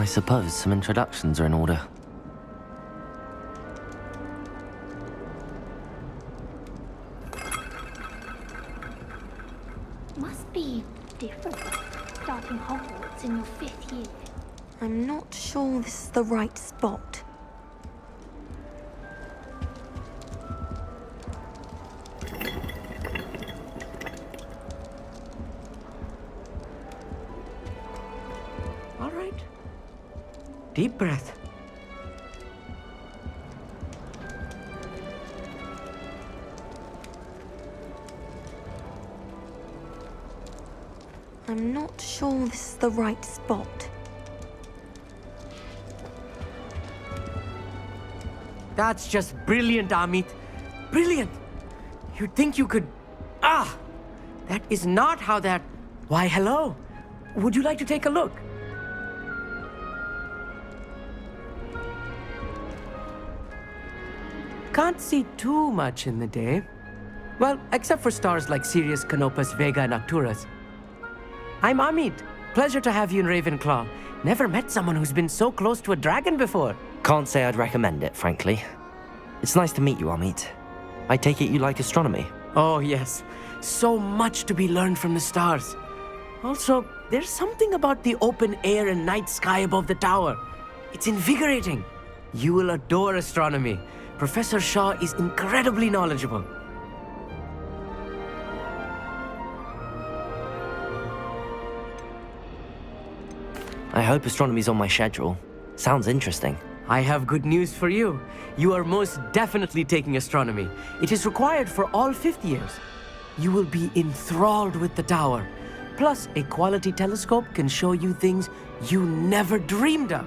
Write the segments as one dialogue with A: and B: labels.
A: I suppose some introductions are in order.
B: Must be different starting Hogwarts in your 5th year.
C: I'm not sure this is the right spot.
D: All right. Deep breath.
C: I'm not sure this is the right spot.
D: That's just brilliant, Amit. Brilliant. You'd think you could... Ah! That is not how that... Why, hello. Would you like to take a look? Can't see too much in the day. Well, except for stars like Sirius, Canopus, Vega, and Arcturus. I'm Amit. Pleasure to have you in Ravenclaw. Never met someone who's been so close to a dragon before.
A: Can't say I'd recommend it, frankly. It's nice to meet you, Amit. I take it you like astronomy?
D: Oh, yes. So much to be learned from the stars. Also, there's something about the open air and night sky above the tower. It's invigorating. You will adore astronomy. Professor Shaw is incredibly knowledgeable.
A: I hope astronomy's on my schedule. Sounds interesting.
D: I have good news for you. You are most definitely taking astronomy. It is required for all 5th years. You will be enthralled with the tower. Plus, a quality telescope can show you things you never dreamed of.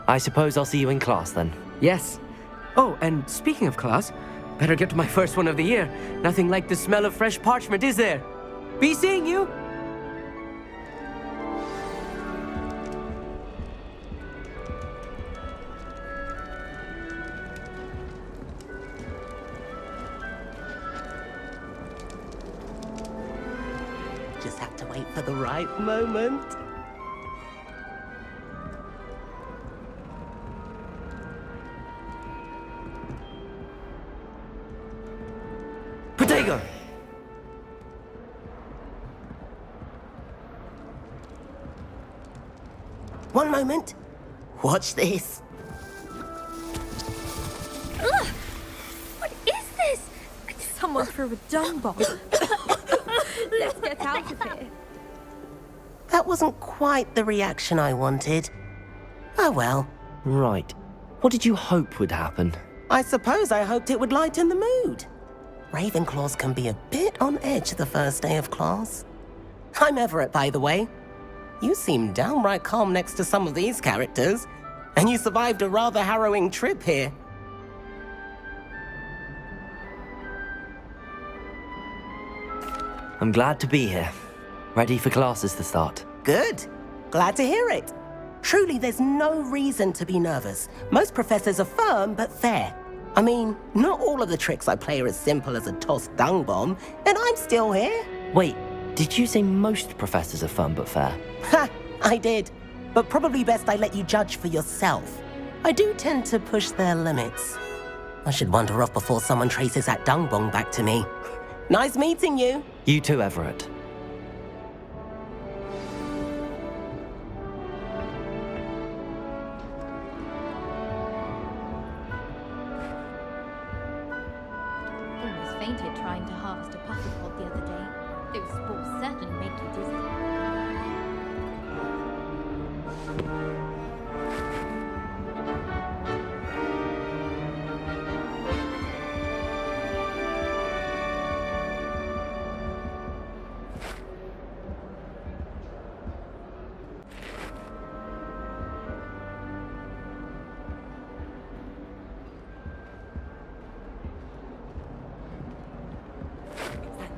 A: I suppose I'll see you in class then.
D: Yes. Oh, and speaking of class, better get to my first one of the year. Nothing like the smell of fresh parchment, is there? Be seeing you! Just have to wait for the right moment.
A: Potato!
E: One moment. Watch this.
B: Ugh! What is this?
C: Someone threw a dung bomb.
B: Let's get out of here.
E: That wasn't quite the reaction I wanted. Oh well.
A: Right. What did you hope would happen?
E: I suppose I hoped it would lighten the mood. Ravenclaws can be a bit on edge the first day of class. I'm Everett, by the way. You seem downright calm next to some of these characters, and you survived a rather harrowing trip here.
A: I'm glad to be here. Ready for classes to start.
E: Good. Glad to hear it. Truly, there's no reason to be nervous. Most professors are firm but fair. I mean, not all of the tricks I play are as simple as a tossed dung bomb, and I'm still here.
A: Wait, did you say most professors are fun but fair?
E: Ha! I did. But probably best I let you judge for yourself. I do tend to push their limits. I should wander off before someone traces that dung bomb back to me. Nice meeting you.
A: You too, Everett.
B: Almost fainted trying to harvest a puffy pod the other day. Those spores certainly make you dizzy.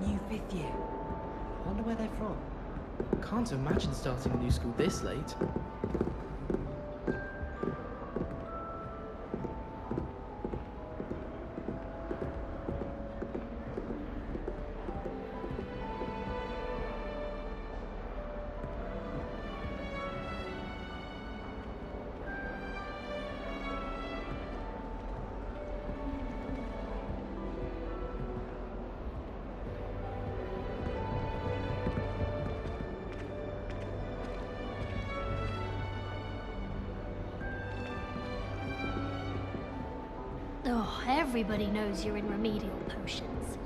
F: New 5th year. Wonder where they're from. Can't imagine starting a new school this late.
G: Oh, everybody knows you're in remedial potions.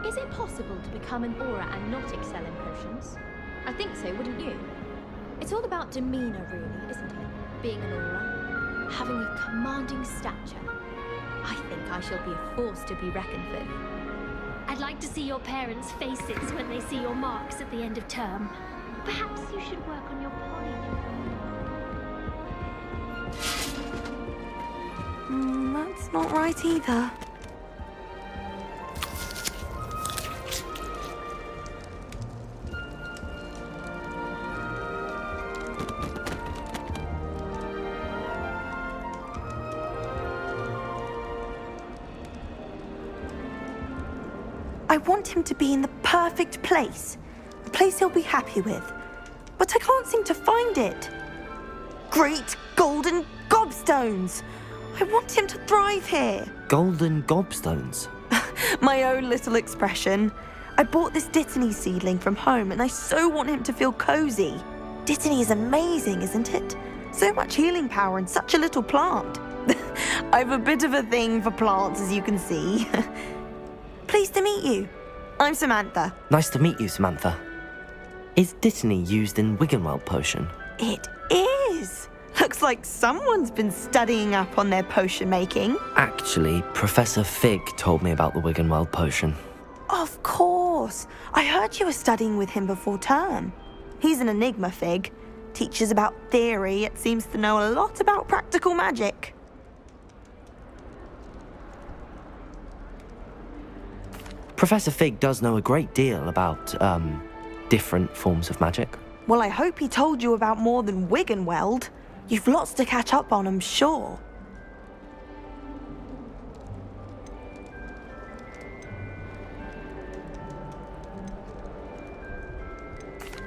B: Is it possible to become an aura and not excel in potions? I think so, wouldn't you? It's all about demeanor, really, isn't it? Being an aura, having a commanding stature. I think I shall be a force to be reckoned with.
G: I'd like to see your parents' faces when they see your marks at the end of term. Perhaps you should work on your polyjuice.
C: That's not right either. I want him to be in the perfect place. A place he'll be happy with. But I can't seem to find it. Great golden gobstones! I want him to thrive here.
A: Golden gobstones.
C: My own little expression. I bought this Dittany seedling from home and I so want him to feel cozy. Dittany is amazing, isn't it? So much healing power in such a little plant. I've a bit of a thing for plants, as you can see. Pleased to meet you. I'm Samantha.
A: Nice to meet you, Samantha. Is Dittany used in Wiggenweld potion?
C: It is. Looks like someone's been studying up on their potion making.
A: Actually, Professor Fig told me about the Wiggenweld potion.
C: Of course. I heard you were studying with him before term. He's an enigma, Fig. Teaches about theory, yet seems to know a lot about practical magic.
A: Professor Fig does know a great deal about, different forms of magic.
C: Well, I hope he told you about more than Wiggenweld. You've lots to catch up on, I'm sure.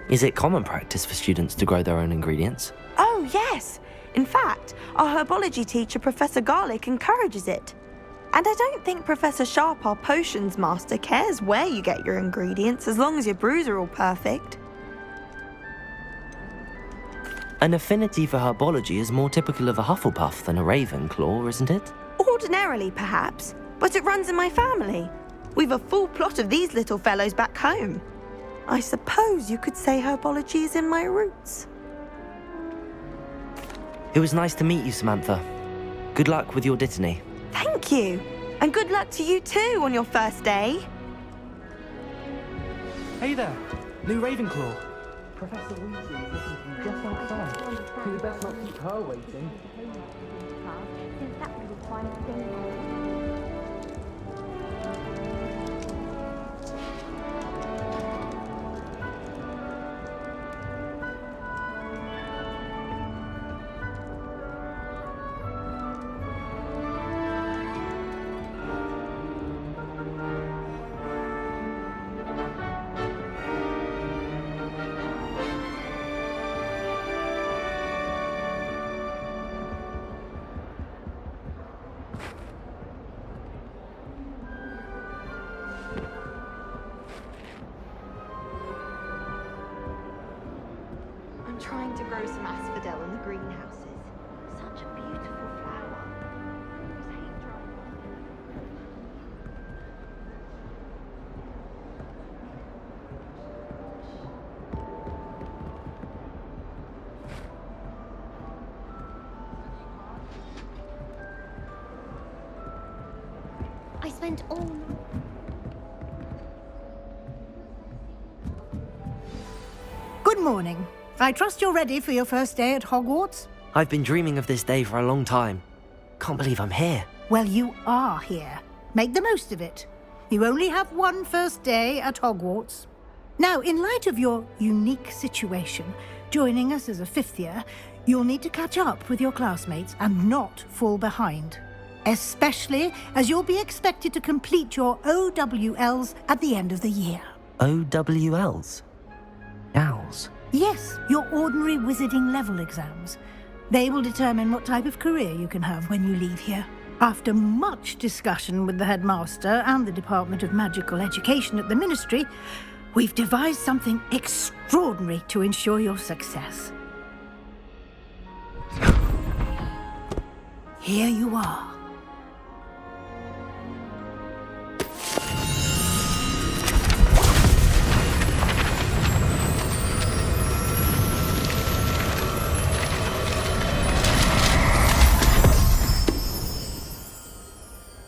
A: Is it common practice for students to grow their own ingredients?
C: Oh, yes. In fact, our herbology teacher, Professor Garlick, encourages it. And I don't think Professor Sharp, our potions master, cares where you get your ingredients as long as your brews are all perfect.
A: An affinity for herbology is more typical of a Hufflepuff than a Ravenclaw, isn't it?
C: Ordinarily, perhaps, but it runs in my family. We've a full plot of these little fellows back home. I suppose you could say herbology is in my roots.
A: It was nice to meet you, Samantha. Good luck with your Dittany.
C: Thank you. And good luck to you too on your first day.
F: Hey there, new Ravenclaw. Professor Weasley is looking for you just outside. You best not keep her waiting.
B: Since that was quite a thing.
C: I'm trying to grow some asphodel in the greenhouses. Such a beautiful flower.
G: I spent all night.
H: Good morning. I trust you're ready for your first day at Hogwarts?
A: I've been dreaming of this day for a long time. Can't believe I'm here.
H: Well, you are here. Make the most of it. You only have one first day at Hogwarts. Now, in light of your unique situation, joining us as a fifth year, you'll need to catch up with your classmates and not fall behind. Especially as you'll be expected to complete your OWLs at the end of the year.
A: OWLs? Owls?
H: Yes, your ordinary wizarding level exams. They will determine what type of career you can have when you leave here. After much discussion with the headmaster and the Department of Magical Education at the Ministry, we've devised something extraordinary to ensure your success. here you are.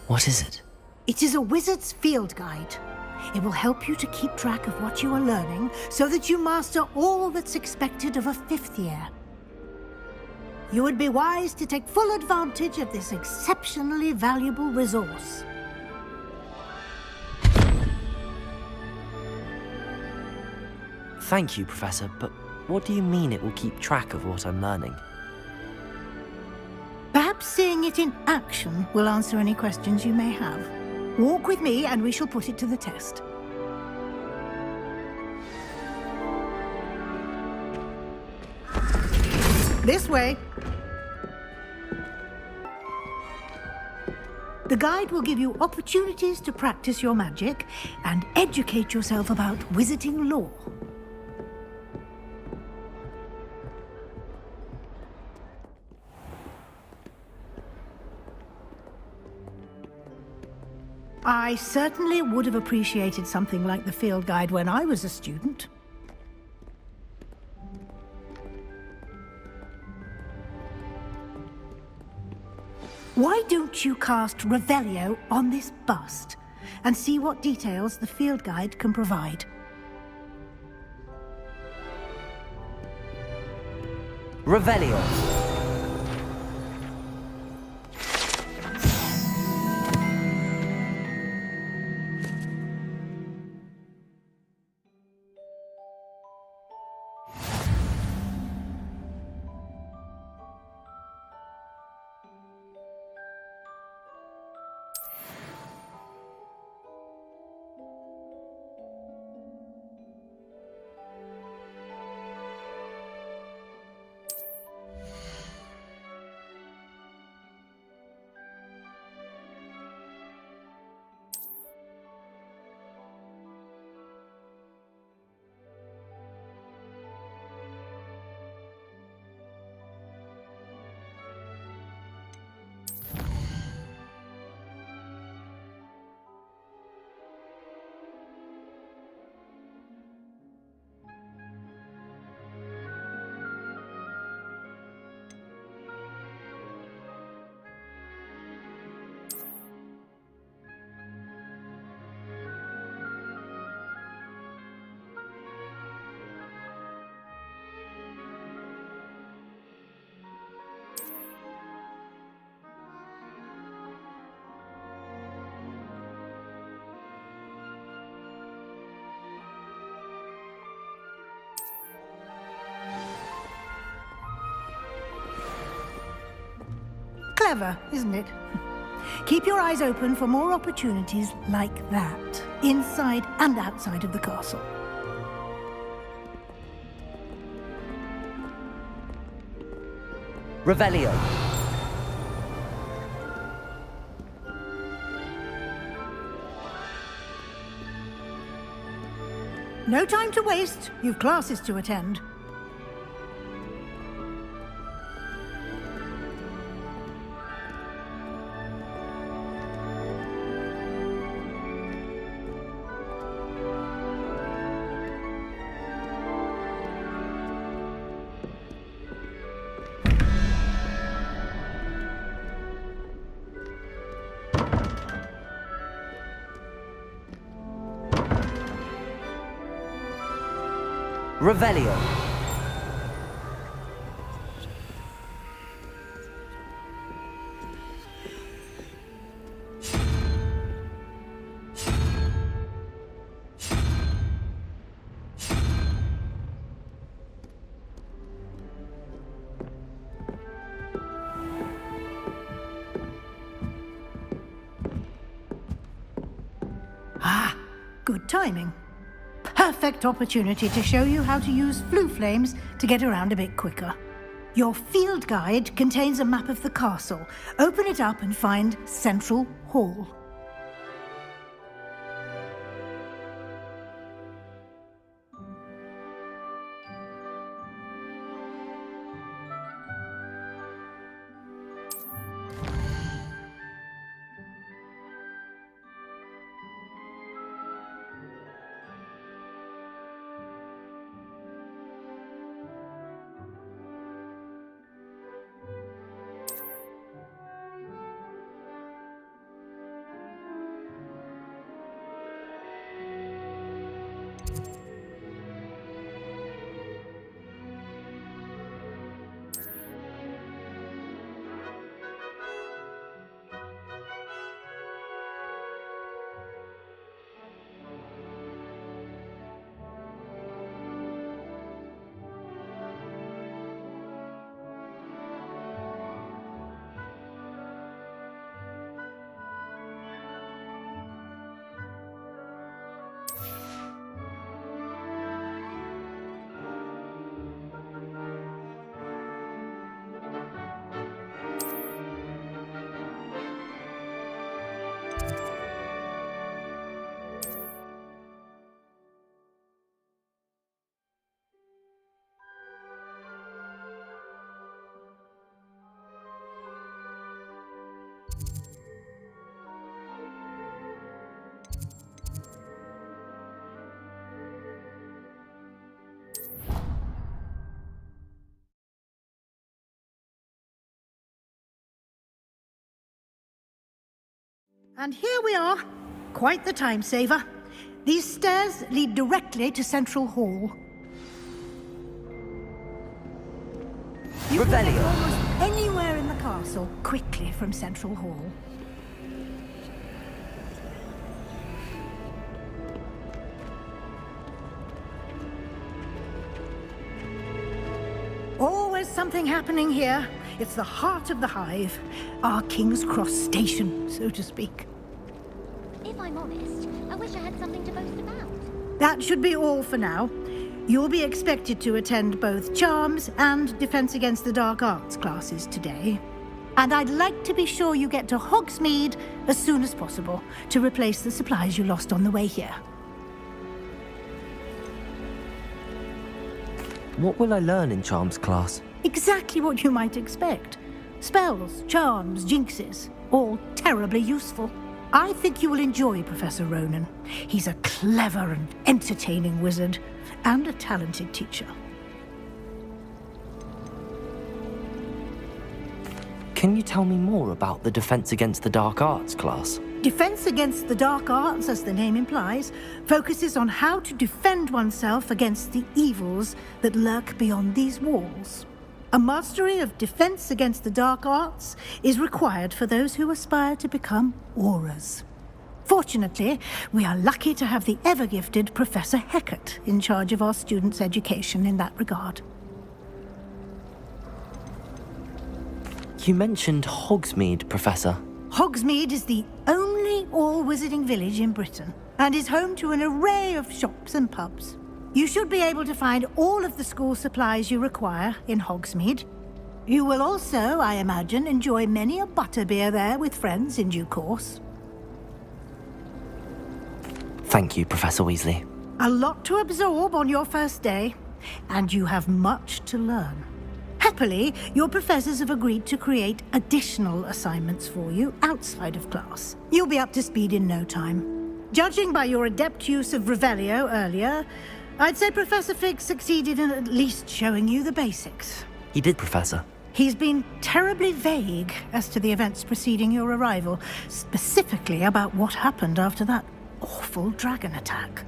A: What is it?
H: It is a wizard's field guide. It will help you to keep track of what you are learning so that you master all that's expected of a 5th year. You would be wise to take full advantage of this exceptionally valuable resource.
A: Thank you, Professor, but what do you mean it will keep track of what I'm learning?
H: Perhaps seeing it in action will answer any questions you may have. Walk with me and we shall put it to the test. This way. The guide will give you opportunities to practice your magic and educate yourself about wizarding lore. I certainly would have appreciated something like the field guide when I was a student. Why don't you cast Revelio on this bust and see what details the field guide can provide?
A: Revelio!
H: Clever, isn't it? Keep your eyes open for more opportunities like that, inside and outside of the castle.
A: Revelio!
H: No time to waste. You've classes to attend.
A: Revelio!
H: Ah, good timing. Perfect opportunity to show you how to use flue flames to get around a bit quicker. Your field guide contains a map of the castle. Open it up and find Central Hall. And here we are. Quite the time saver. These stairs lead directly to Central Hall. You can get almost anywhere in the castle quickly from Central Hall. Always something happening here. It's the heart of the hive. Our King's Cross station, so to speak.
G: If I'm honest, I wish I had something to boast about.
H: That should be all for now. You'll be expected to attend both Charms and Defense Against the Dark Arts classes today. And I'd like to be sure you get to Hogsmeade as soon as possible to replace the supplies you lost on the way here.
A: What will I learn in Charms class?
H: Exactly what you might expect. Spells, charms, jinxes, all terribly useful. I think you will enjoy Professor Ronan. He's a clever and entertaining wizard, and a talented teacher.
A: Can you tell me more about the Defense Against the Dark Arts class?
H: Defense Against the Dark Arts, as the name implies, focuses on how to defend oneself against the evils that lurk beyond these walls. A mastery of Defense Against the Dark Arts is required for those who aspire to become auras. Fortunately, we are lucky to have the ever-gifted Professor Hecat in charge of our students' education in that regard.
A: You mentioned Hogsmeade, Professor.
H: Hogsmeade is the only all-wizarding village in Britain and is home to an array of shops and pubs. You should be able to find all of the school supplies you require in Hogsmeade. You will also, I imagine, enjoy many a butterbeer there with friends in due course.
A: Thank you, Professor Weasley.
H: A lot to absorb on your first day, and you have much to learn. Happily, your professors have agreed to create additional assignments for you outside of class. You'll be up to speed in no time. Judging by your adept use of Revelio earlier, I'd say Professor Fig succeeded in at least showing you the basics.
A: He did, Professor.
H: He's been terribly vague as to the events preceding your arrival, specifically about what happened after that awful dragon attack.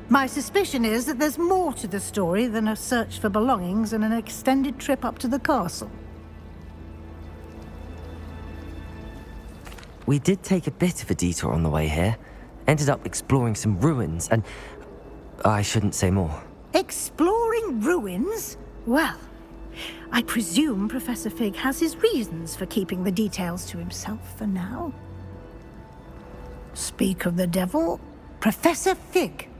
H: My suspicion is that there's more to the story than a search for belongings and an extended trip up to the castle.
A: We did take a bit of a detour on the way here. Ended up exploring some ruins and... I shouldn't say more.
H: Exploring ruins? Well, I presume Professor Fig has his reasons for keeping the details to himself for now. Speak of the devil, Professor Fig.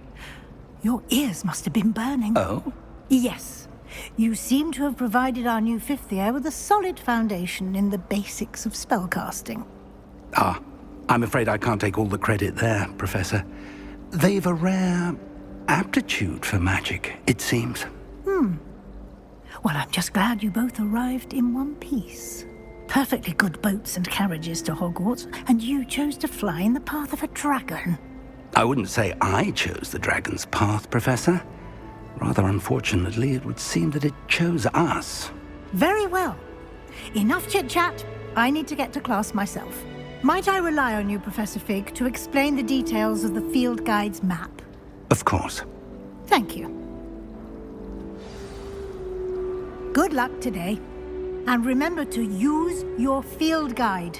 H: Your ears must have been burning.
I: Oh?
H: Yes. You seem to have provided our new fifth year with a solid foundation in the basics of spellcasting.
I: Ah, I'm afraid I can't take all the credit there, Professor. They've a rare aptitude for magic, it seems.
H: Well, I'm just glad you both arrived in one piece. Perfectly good boats and carriages to Hogwarts, and you chose to fly in the path of a dragon.
I: I wouldn't say I chose the dragon's path, Professor. Rather unfortunately, it would seem that it chose us.
H: Very well. Enough chit-chat. I need to get to class myself. Might I rely on you, Professor Fig, to explain the details of the field guide's map?
I: Of course.
H: Thank you. Good luck today. And remember to use your field guide.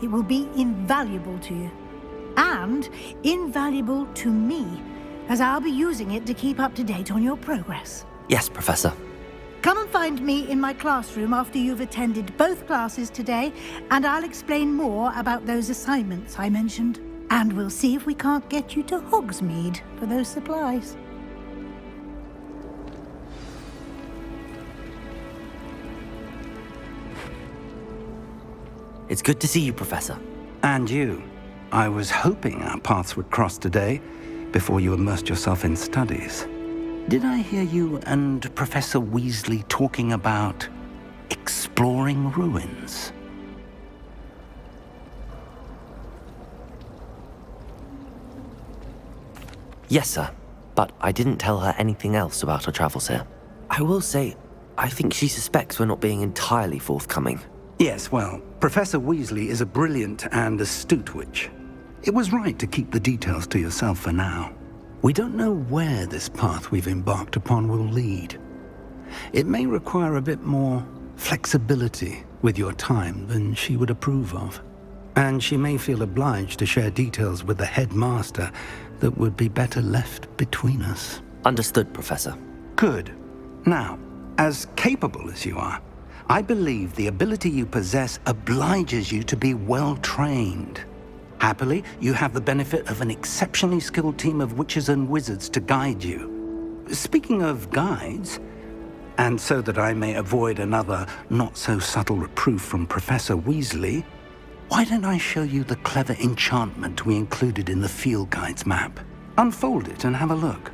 H: It will be invaluable to you. And invaluable to me, as I'll be using it to keep up to date on your progress.
A: Yes, Professor.
H: Come and find me in my classroom after you've attended both classes today, and I'll explain more about those assignments I mentioned. And we'll see if we can't get you to Hogsmeade for those supplies.
A: It's good to see you, Professor.
I: And you. I was hoping our paths would cross today, before you immersed yourself in studies. Did I hear you and Professor Weasley talking about exploring ruins?
A: Yes, sir. But I didn't tell her anything else about our travels here. I will say, I think she suspects we're not being entirely forthcoming.
I: Yes, well, Professor Weasley is a brilliant and astute witch. It was right to keep the details to yourself for now. We don't know where this path we've embarked upon will lead. It may require a bit more flexibility with your time than she would approve of. And she may feel obliged to share details with the headmaster that would be better left between us.
A: Understood, Professor.
I: Good. Now, as capable as you are, I believe the ability you possess obliges you to be well trained. Happily, you have the benefit of an exceptionally skilled team of witches and wizards to guide you. Speaking of guides, and so that I may avoid another not-so-subtle reproof from Professor Weasley, why don't I show you the clever enchantment we included in the field guide's map? Unfold it and have a look.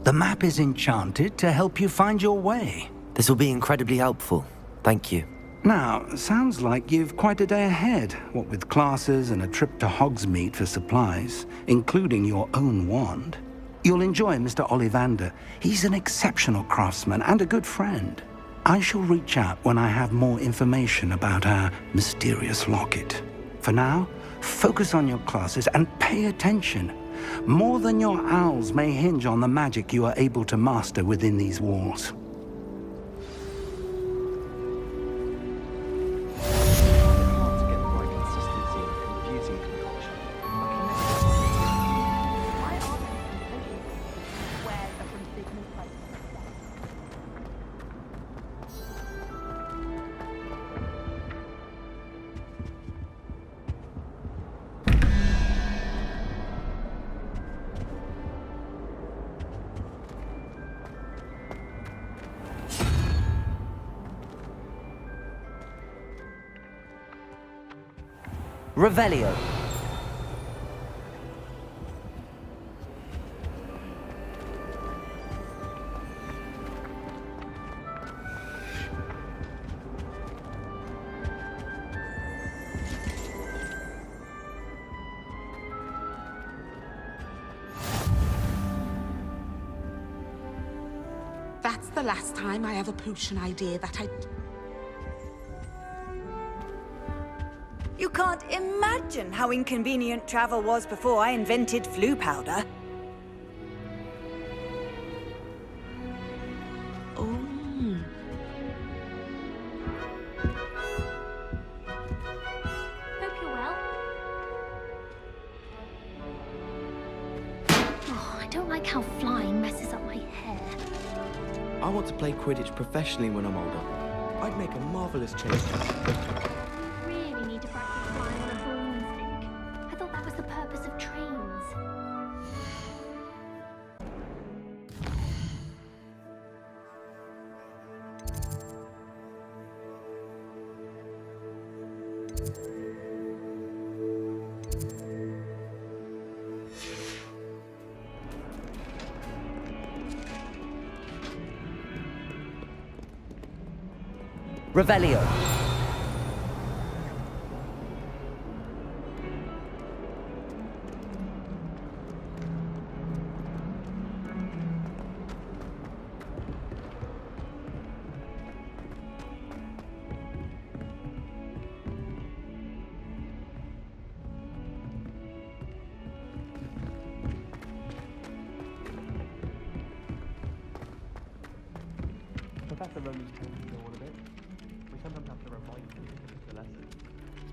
I: The map is enchanted to help you find your way.
A: This will be incredibly helpful. Thank you.
I: Now, sounds like you've quite a day ahead, what with classes and a trip to Hogsmeade for supplies, including your own wand. You'll enjoy Mr. Ollivander. He's an exceptional craftsman and a good friend. I shall reach out when I have more information about our mysterious locket. For now, focus on your classes and pay attention. More than your owls may hinge on the magic you are able to master within these walls.
F: Hard to get the right consistency in a confusing concoction.
A: Revelio.
J: That's the last time I have a potion idea that I...
K: You can't imagine how inconvenient travel was before I invented flu powder.
J: Oh.
G: Hope you're well. Oh, I don't like how flying messes up my hair.
F: I want to play Quidditch professionally when I'm older. I'd make a marvelous chaser.
G: Really need to practice flying on a broomstick. I thought that was the purpose of trains.
A: Revelio.
F: Professor Roman know all of it. We sometimes have to remind him of the lesson.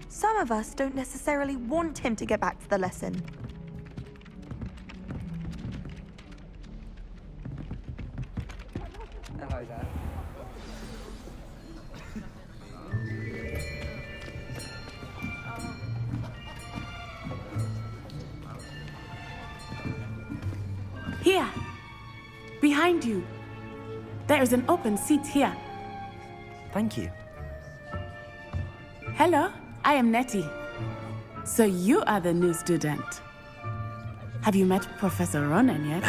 C: Some of us don't necessarily want him to get back to the lesson.
F: Hello there.
L: Here. Behind you. There is an open seat here.
A: Thank you.
L: Hello, I am Nettie. So you are the new student. Have you met Professor Ronan yet?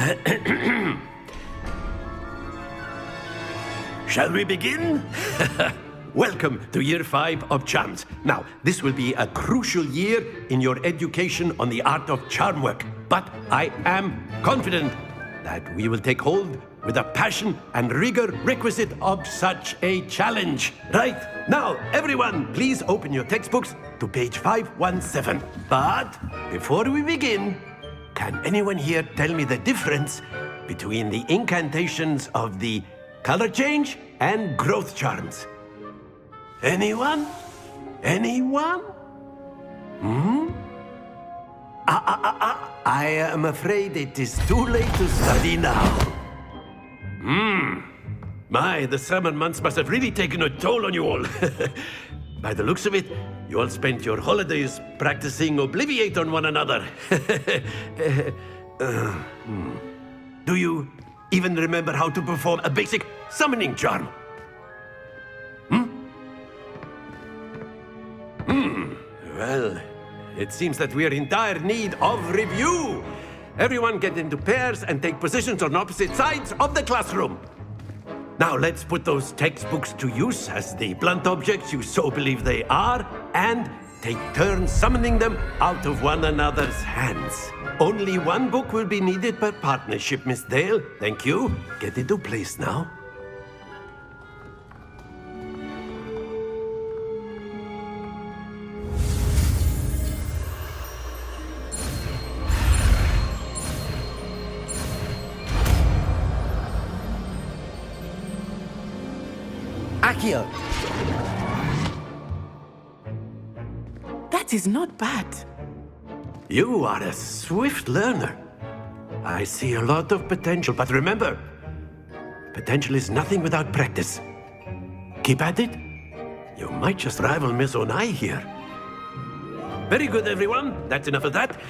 M: Shall we begin? Welcome to Year 5 of Charms. Now, this will be a crucial year in your education on the art of charm work. But I am confident that we will take hold with the passion and rigor requisite of such a challenge. Right, now, everyone, please open your textbooks to page 517. But before we begin, can anyone here tell me the difference between the incantations of the color change and growth charms? Anyone? Anyone? I am afraid it is too late to study now. My, the summer months must have really taken a toll on you all. By the looks of it, you all spent your holidays practicing Obliviate on one another. Do you even remember how to perform a basic summoning charm? Well, it seems that we are in dire need of review. Everyone get into pairs and take positions on opposite sides of the classroom. Now let's put those textbooks to use as the blunt objects you so believe they are, and take turns summoning them out of one another's hands. Only one book will be needed per partnership, Miss Dale. Thank you. Get into place now.
E: Accio!
L: That is not bad.
M: You are a swift learner. I see a lot of potential, but remember, potential is nothing without practice. Keep at it. You might just rival Miss Onai here. Very good, everyone. That's enough of that.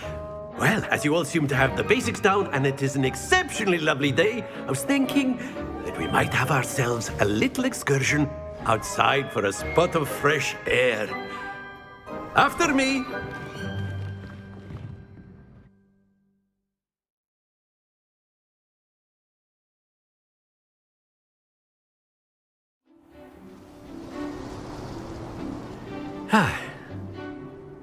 M: Well, as you all seem to have the basics down, and it is an exceptionally lovely day, I was thinking that we might have ourselves a little excursion outside for a spot of fresh air. After me.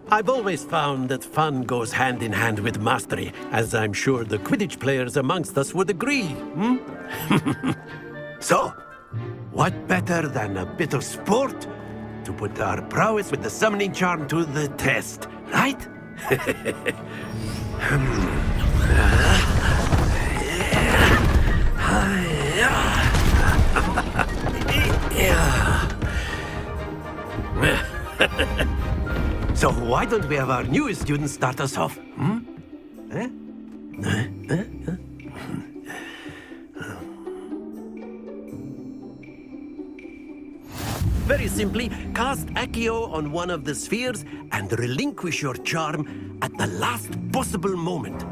M: I've always found that fun goes hand in hand with mastery, as I'm sure the Quidditch players amongst us would agree. So, what better than a bit of sport to put our prowess with the summoning charm to the test, right? So why don't we have our newest student start us off? Very simply, cast Accio on one of the spheres and relinquish your charm at the last possible moment.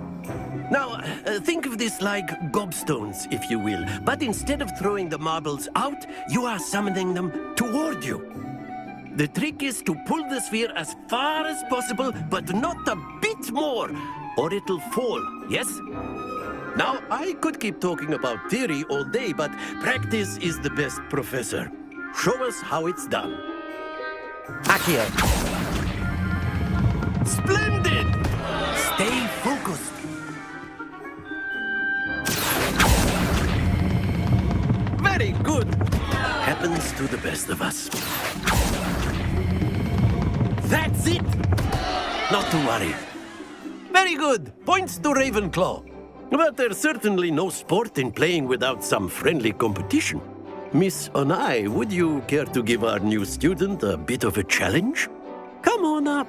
M: Now, think of this like gobstones, if you will, but instead of throwing the marbles out, you are summoning them toward you. The trick is to pull the sphere as far as possible, but not a bit more, or it'll fall, yes? Now, I could keep talking about theory all day, but practice is the best professor. Show us how it's done.
E: Accio!
M: Splendid! Stay focused. Very good. Happens to the best of us. That's it! Not to worry. Very good. Points to Ravenclaw. But there's certainly no sport in playing without some friendly competition. Miss Onai, would you care to give our new student a bit of a challenge? Come on up.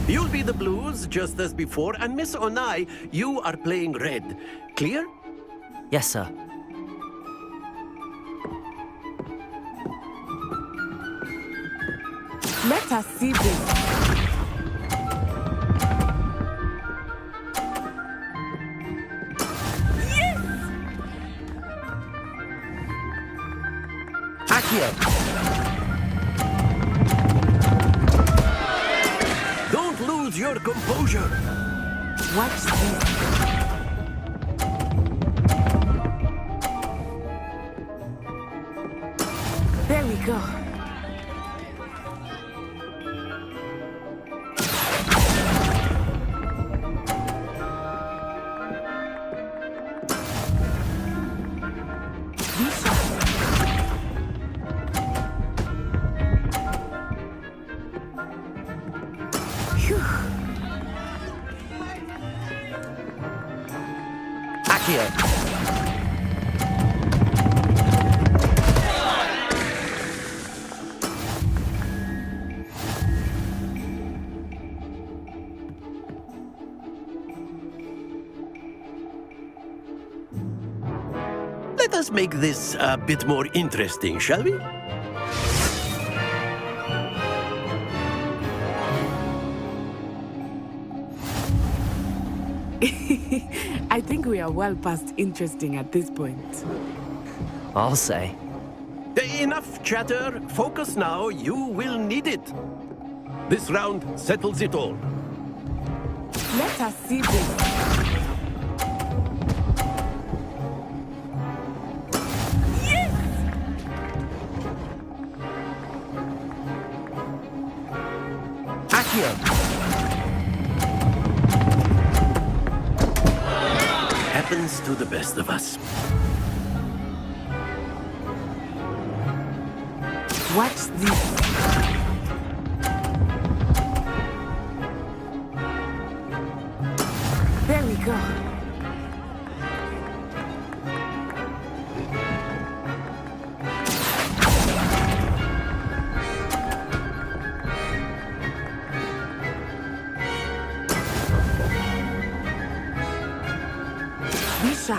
M: You'll be the blues, just as before, and Miss Onai, you are playing red. Clear?
A: Yes, sir.
L: Let us see this.
A: Accio!
M: Don't lose your composure.
L: Watch this. There we go.
A: Accio!
M: Let us make this a bit more interesting, shall we?
L: I think we are well past interesting at this point.
A: I'll say.
M: Enough chatter. Focus now. You will need it. This round settles it all.
L: Let us see this.
A: Accio!
M: Happens to the best of us.
L: Watch this. There we go. Bisa.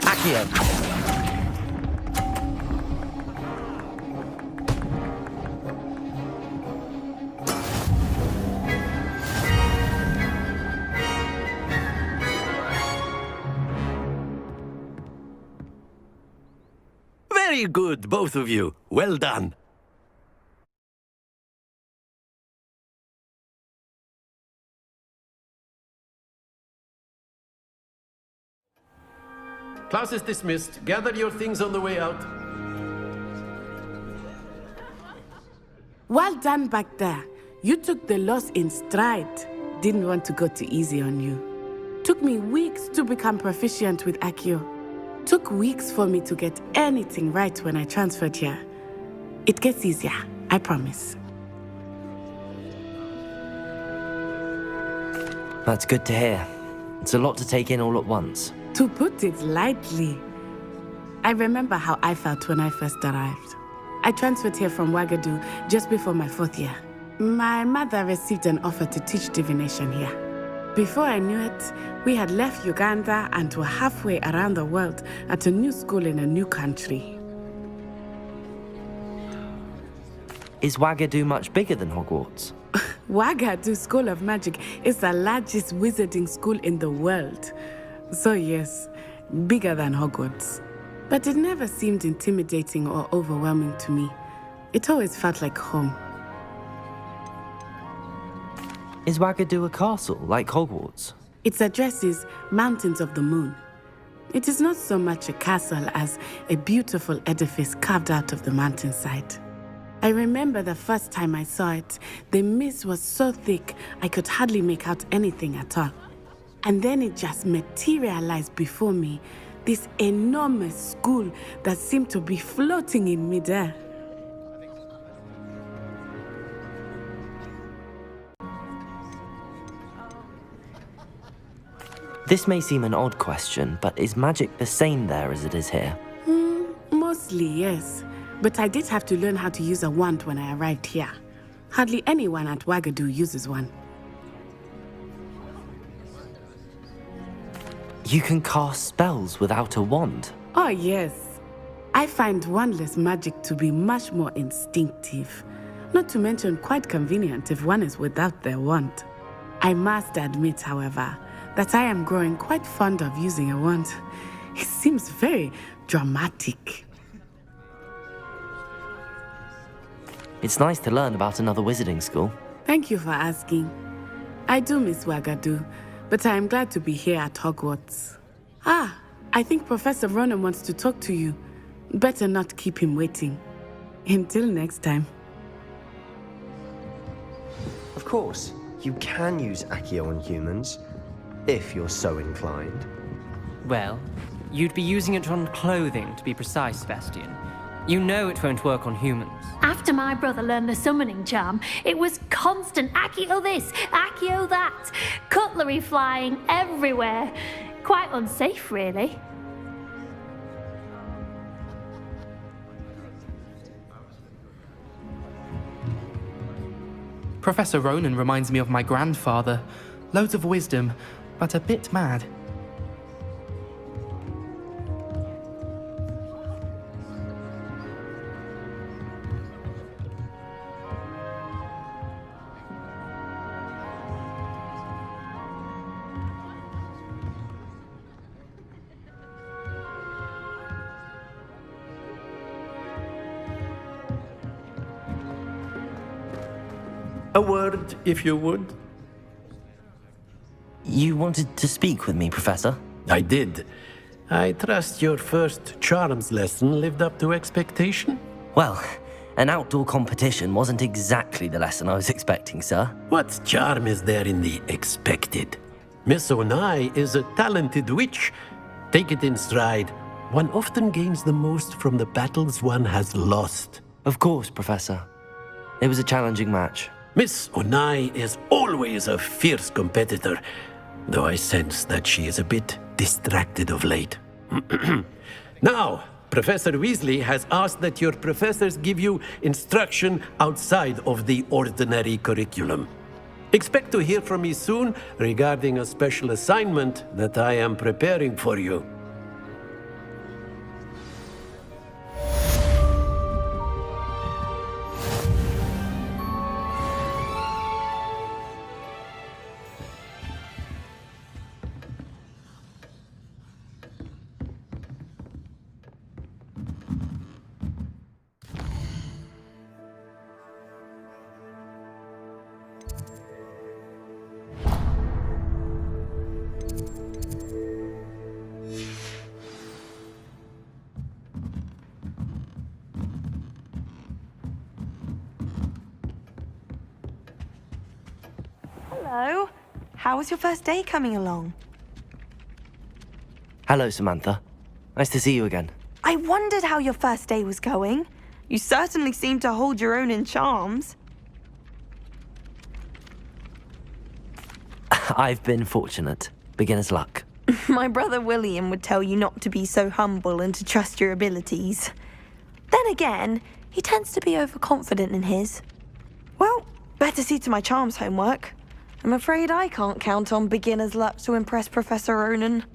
A: Accio!
M: Very good, both of you. Well done. Class is dismissed. Gather your things on the way out.
L: Well done back there. You took the loss in stride. Didn't want to go too easy on you. Took me weeks to become proficient with Accio. Took weeks for me to get anything right when I transferred here. It gets easier, I promise.
A: That's good to hear. It's a lot to take in all at once.
L: To put it lightly, I remember how I felt when I first arrived. I transferred here from Ouagadougou just before my 4th year. My mother received an offer to teach divination here. Before I knew it, we had left Uganda and were halfway around the world at a new school in a new country.
A: Is Ouagadougou much bigger than Hogwarts?
L: Ouagadougou School of Magic is the largest wizarding school in the world. So yes, bigger than Hogwarts. But it never seemed intimidating or overwhelming to me. It always felt like home.
A: Is Ouagadougou a castle, like Hogwarts?
L: Its address is Mountains of the Moon. It is not so much a castle as a beautiful edifice carved out of the mountainside. I remember the first time I saw it, the mist was so thick I could hardly make out anything at all. And then it just materialized before me, this enormous school that seemed to be floating in midair.
A: This may seem an odd question, but is magic the same there as it is here?
L: Mostly, yes. But I did have to learn how to use a wand when I arrived here. Hardly anyone at Ouagadougou uses one.
A: You can cast spells without a wand?
L: Oh, yes. I find wandless magic to be much more instinctive, Not to mention quite convenient if one is without their wand. I must admit, however, that I am growing quite fond of using a wand. It seems very dramatic.
A: It's nice to learn about another wizarding school.
L: Thank you for asking. I do miss Wagadu, but I am glad to be here at Hogwarts. Ah, I think Professor Ronan wants to talk to you. Better not keep him waiting. Until next time.
N: Of course, you can use Accio on humans, if you're so inclined.
O: Well, you'd be using it on clothing, to be precise, Sebastian. You know it won't work on humans.
G: After my brother learned the summoning charm, it was constant Accio this, Accio that, cutlery flying everywhere. Quite unsafe, really.
F: Professor Ronan reminds me of my grandfather. Loads of wisdom, but a bit mad.
M: A word, if you would.
A: You wanted to speak with me, Professor?
M: I did. I trust your first charms lesson lived up to expectation?
A: Well, an outdoor competition wasn't exactly the lesson I was expecting, sir.
M: What charm is there in the expected? Miss Onai is a talented witch. Take it in stride. One often gains the most from the battles one has lost.
A: Of course, Professor. It was a challenging match.
M: Miss Onai is always a fierce competitor, though I sense that she is a bit distracted of late. Now, Professor Weasley has asked that your professors give you instruction outside of the ordinary curriculum. Expect to hear from me soon regarding a special assignment that I am preparing for you.
C: Hello. How was your first day coming along?
A: Hello, Samantha. Nice to see you again.
C: I wondered how your first day was going. You certainly seem to hold your own in charms.
A: I've been fortunate. Beginner's luck.
C: My brother William would tell you not to be so humble and to trust your abilities. Then again, he tends to be overconfident in his. Well, better see to my charms homework. I'm afraid I can't count on beginner's luck to impress Professor Ronan.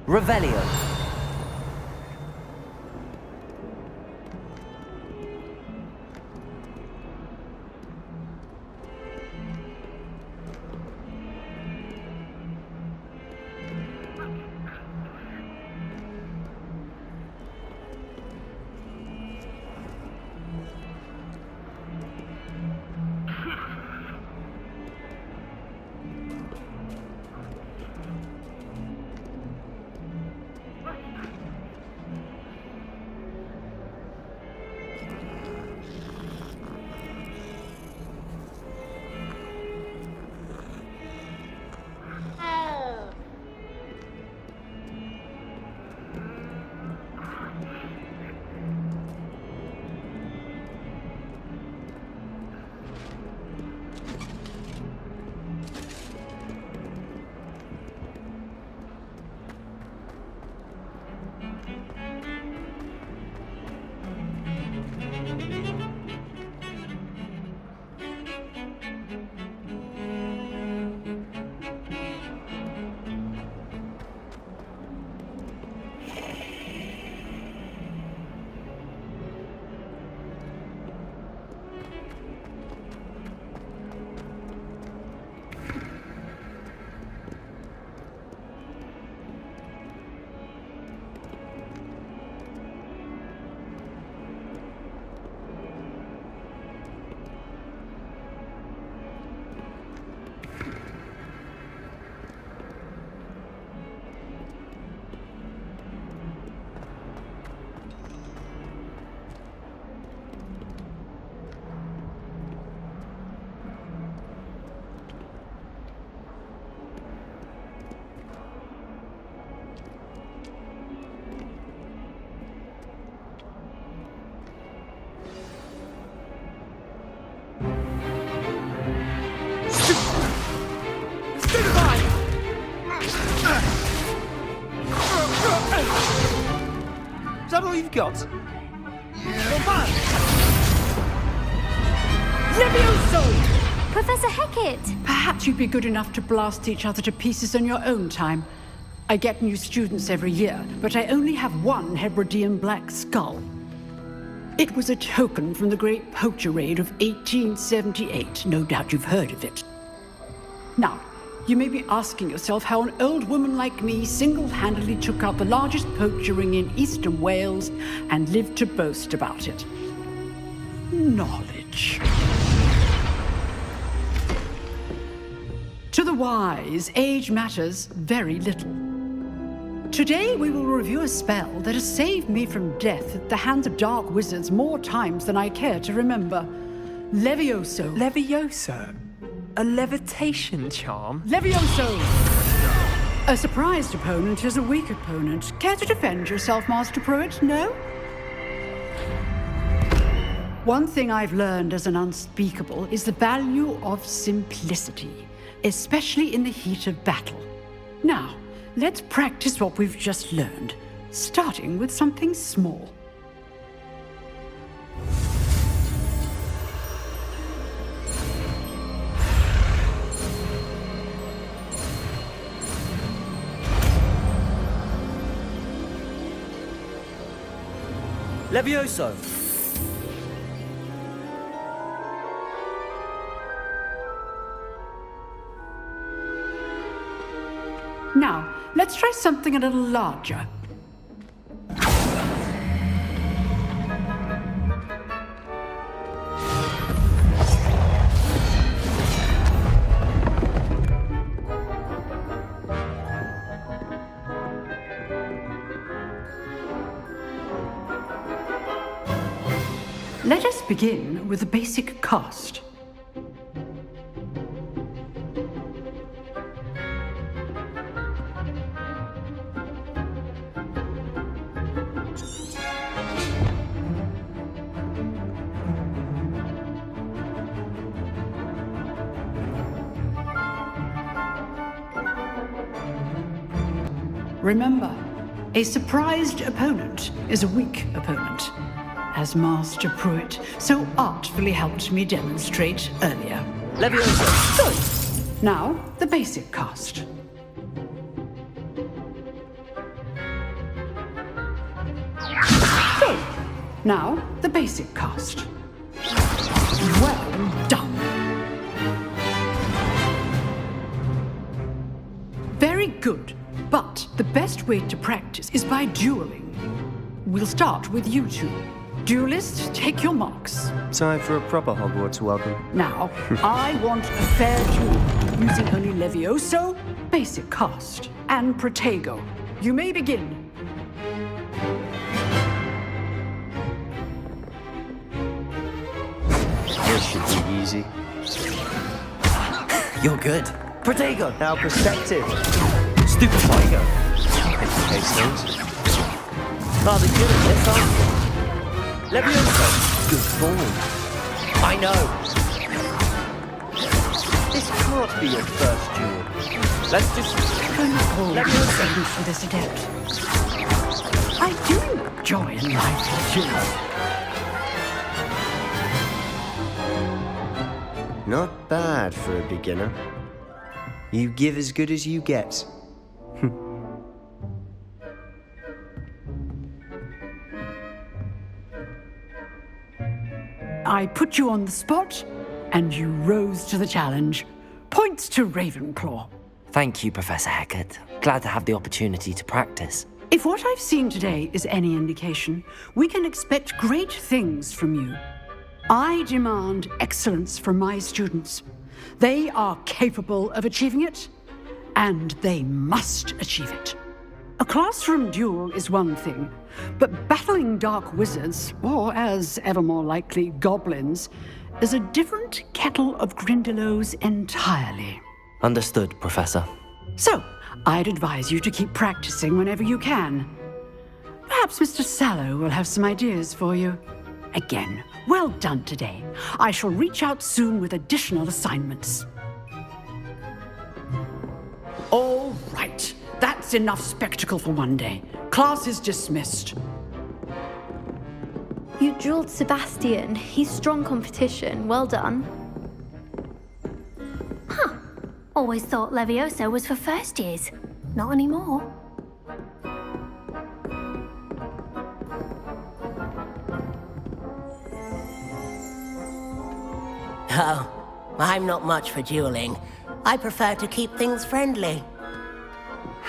A: Revelio.
P: Is that all you've got?
Q: Levioso!
B: Professor Hecat!
Q: Perhaps you'd be good enough to blast each other to pieces on your own time. I get new students every year, but I only have one Hebridean black skull. It was a token from the Great Poacher Raid of 1878. No doubt you've heard of it. Now, you may be asking yourself how an old woman like me single-handedly took out the largest poacher ring in eastern Wales and lived to boast about it. Knowledge. To the wise, age matters very little. Today we will review a spell that has saved me from death at the hands of dark wizards more times than I care to remember. Levioso.
R: Levioso? A levitation charm?
Q: Levioso! A surprised opponent is a weak opponent. Care to defend yourself, Master Pruitt? No? One thing I've learned as an unspeakable is the value of simplicity, especially in the heat of battle. Now, let's practice what we've just learned, starting with something small.
A: Levioso!
Q: Now, let's try something a little larger. Let us begin with the basic cast. Remember, a surprised opponent is a weak opponent, as Master Pruitt so artfully helped me demonstrate earlier.
A: Levioso!
Q: Good. Now, the basic cast. Good. Now, the basic cast. Well done. Very good. But the best way to practice is by dueling. We'll start with you two. Duelists, take your marks.
N: Time for a proper Hogwarts welcome.
Q: Now, I want a fair duel, using only Levioso, basic cast, and Protego. You may begin.
N: This should be easy.
A: You're good. Protego!
N: Now perspective.
A: Stupid Protego.
N: Case things.
A: Rather good at this, aren't you? Levioso! Good form. I know.
N: This can't be your first duel.
A: Let's just...
Q: Levioso for this adept. I do enjoy a lively duel.
N: Not bad for a beginner. You give as good as you get.
Q: I put you on the spot, and you rose to the challenge. Points to Ravenclaw.
A: Thank you, Professor Hecat. Glad to have the opportunity to practice.
Q: If what I've seen today is any indication, we can expect great things from you. I demand excellence from my students. They are capable of achieving it, and they must achieve it. A classroom duel is one thing, but battling dark wizards, or as ever more likely, goblins, is a different kettle of Grindylows entirely.
A: Understood, Professor.
Q: So, I'd advise you to keep practicing whenever you can. Perhaps Mr. Sallow will have some ideas for you. Again, well done today. I shall reach out soon with additional assignments. That's enough spectacle for one day. Class is dismissed.
B: You drilled Sebastian. He's strong competition. Well done.
G: Huh. Always thought Levioso was for first years. Not anymore.
E: Oh, I'm not much for dueling. I prefer to keep things friendly.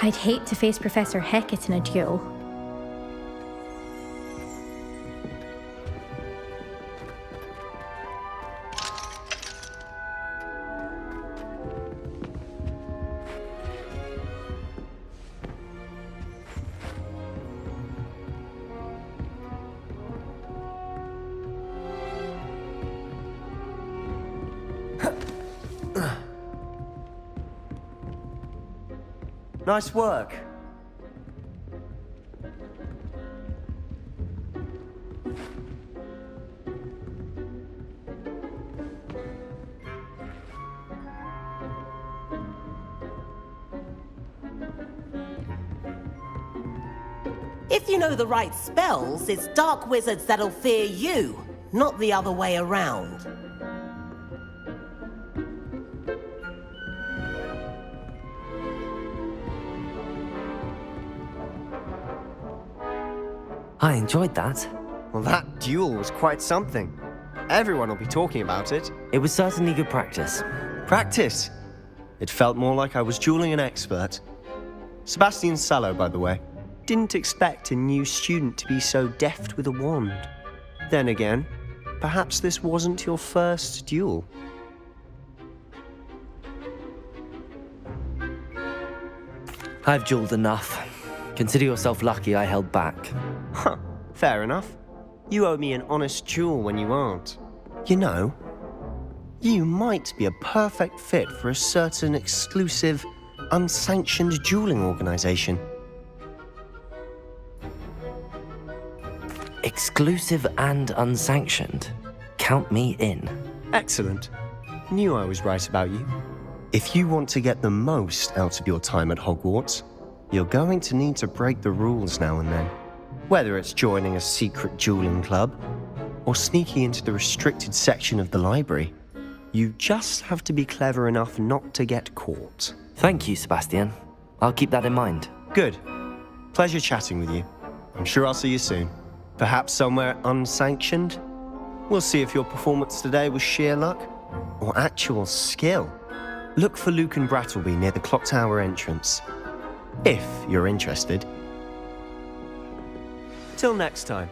B: I'd hate to face Professor Hecat in a duel.
N: Nice work.
E: If you know the right spells, it's dark wizards that'll fear you, not the other way around.
A: I enjoyed that.
N: Well, that duel was quite something. Everyone will be talking about it.
A: It was certainly good practice.
N: Practice? It felt more like I was dueling an expert. Sebastian Sallow, by the way. Didn't expect a new student to be so deft with a wand. Then again, perhaps this wasn't your first duel.
A: I've dueled enough. Consider yourself lucky I held back.
N: Huh, fair enough. You owe me an honest duel when you aren't. You know, you might be a perfect fit for a certain exclusive, unsanctioned dueling organization.
A: Exclusive and unsanctioned. Count me in.
N: Excellent. Knew I was right about you. If you want to get the most out of your time at Hogwarts, you're going to need to break the rules now and then. Whether it's joining a secret dueling club or sneaking into the restricted section of the library, you just have to be clever enough not to get caught.
A: Thank you, Sebastian. I'll keep that in mind.
N: Good. Pleasure chatting with you. I'm sure I'll see you soon. Perhaps somewhere unsanctioned? We'll see if your performance today was sheer luck or actual skill. Look for Luke and Brattleby near the clock tower entrance, if you're interested. Till next time.